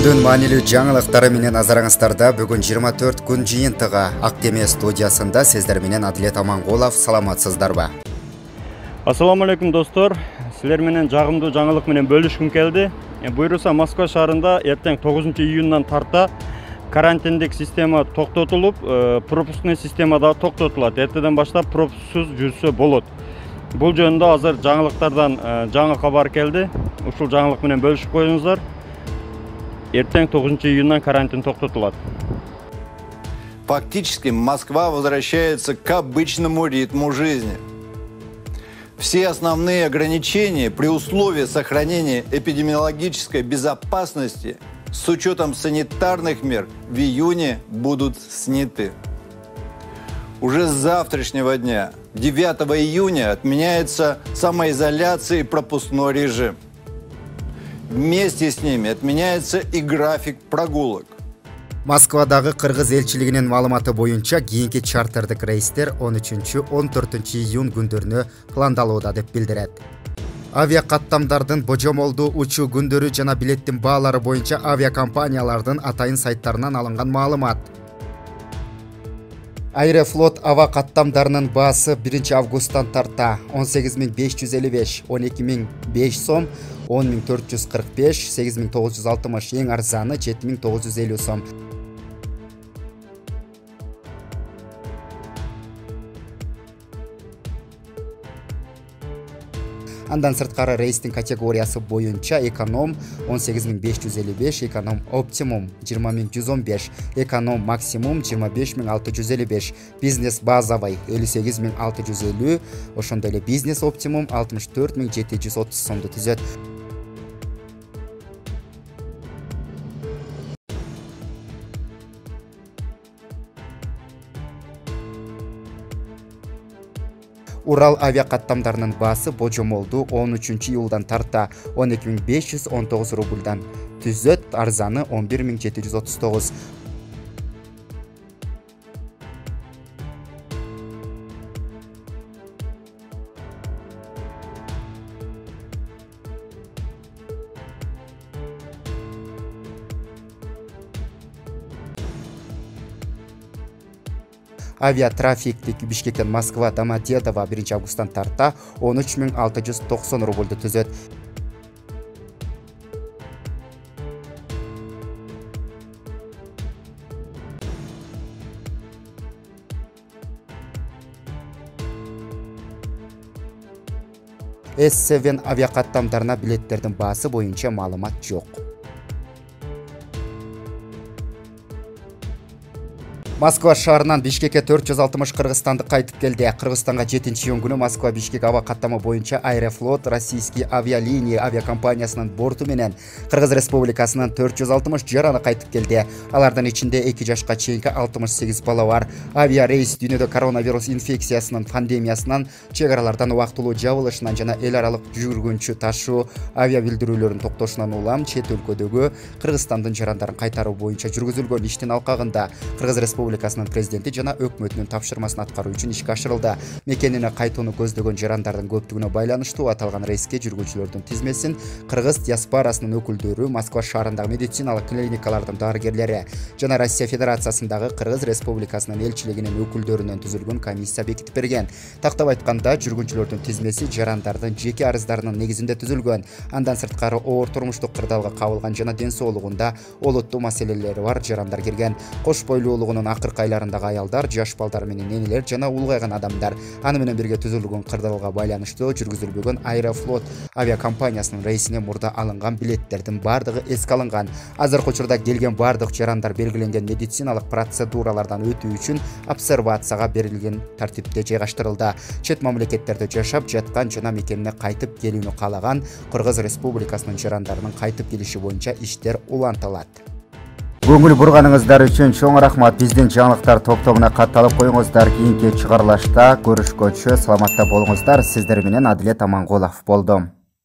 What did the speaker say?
Күндүн маанилүү жаңылыктары менен назарыңыздарда бүгүн 24 күн жыйынтыгы Актеме студиясында сиздер менен Адилет Амангулов. Саламатсыздарбы? Ассаламу алейкум достор. Силер менен жагымдуу жаңылык менен бөлүшкүм келди. Буйруса Москва шаарында эртең 9 июндан тарта карантиндик система токтотулуп, пропускный система да токтотулат. Эртеден баштап пропусксуз жүрсө болот. Бул жөнүндө азыр жаңылыктардан жаңы кабар келди. Ушул жаңылык менен бөлүшүп коюңуздар. Эртең 9 июндан карантин токтотулат. Фактически Москва возвращается к обычному ритму жизни. Все основные ограничения при условии сохранения эпидемиологической безопасности с учетом санитарных мер в июне будут сняты. Уже с завтрашнего дня, 9 июня, отменяется самоизоляция и пропускной режим. Вместе с ними отменяется и график прогулок. Москвадагы кыргыз элчилигинин маалыматы боюнча кийинки чартердик рейстер 13-14 июнь күндөрүнө пландалууда деп билдирет. Авиакаттамдардын божомолдуу учуу күндөрү жана билеттин баалары боюнча авиакомпаниялардын атайын сайттарынан алынган маалымат. Аэрофлот аба каттамдарынын баасы 1 августтан тарта 18555, 12005 сом, 10445, 8960, эң арзаны 7950 сом. Андан сырткары рейстин категориясы боюнча эконом 18555, эконом оптимум 20115, эконом максимум 25655, бизнес базовый 58650, ошондой эле бизнес оптимум 64730 сомду түзөт. Урал авиакаттамдарынын баасы божомолду 13 июлдан тарта 12519 рубльдан түзөт, арзаны 11739. Авиатрафиктик Бишкектен Москва Домодедово 1 августтан тарта 13690 рубльду түзөт. S7 авиакаттамдарына билеттердин баасы боюнча маалымат жок. Москва шаарынан Бишкекке 460 кыргызстандык кайтып келди. Кыргызстанга 7-июнь күнү Москва Бишкек аба каттама боюнча Аэрофлот российский авиалиния авиакомпаниясынын борту менен Кыргыз Республикасынын 460 жараны кайтып келди. Алардын ичинде 2 жашка чейинки 68 бала бар. Авиарейс дүйнөдө коронавирус инфекциясынын пандемиясынан, чек аралардан убактылуу жабылышынан жана эл аралык жүргүнчү ташуу авиабилдирүүлөрүн токтошунан улам чет өлкөдөгү Кыргызстандын жарандарын кайтаруу боюнча жүргүзүлгөн иштин алкагында Кыргыз Республикасынын президенти жана өкмөтүнүн тапшырмасын аткаруу үчүн ишке ашырылды. Мекенине кайтууну көздөгөн жарандардын көптүгүнө байланыштуу аталган рейске жүргүнчүлөрдүн тизмесин Кыргыз диаспорасынын өкүлдөрү, Москва шаарындагы медициналык клиникалардын дарыгерлери жана Россия Федерациясындагы Кыргыз Республикасынын элчилигинин өкүлдөрүнөн түзүлгөн комиссия бекитип берген. Тактап айтканда, жүргүнчүлөрдүн тизмеси жарандардын жеке арыздарынын негизинде түзүлгөн. Андан сырткары оор турмуштук кырдаалга кабылган жана ден соолугунда олуттуу маселелери бар жарандар кирген. Кош бойлуулугунун акыркы айларындагы аялдар, жаш балдар менен энелер жана улгайган адамдар. Аны менен бирге түзүлгөн кырдаалга байланыштуу жүргүзүлбөгөн Аэрофлот авиакомпаниясынын рейсине мурда алынган билеттердин бардыгы эске алынган. Азыркы учурда келген бардык жарандар белгиленген медициналык процедуралардан өтүү үчүн обсервацияга берилген тартипте жайгаштырылды. Чет мамлекеттерде жашап жаткан жана мекенине кайтып келүүнү каалаган Кыргыз Республикасынын жарандарынын кайтып келиши боюнча иштер улантылат. Көңүл бурганыңыздар үчүн чоң рахмат. Биздин жаңылыктар топтобуна катталып коюңуздар. Кийинки чыгарылышта көрүшкөнчө саламатта болуңуздар. Сиздер менен Адилет Амангулов болдум.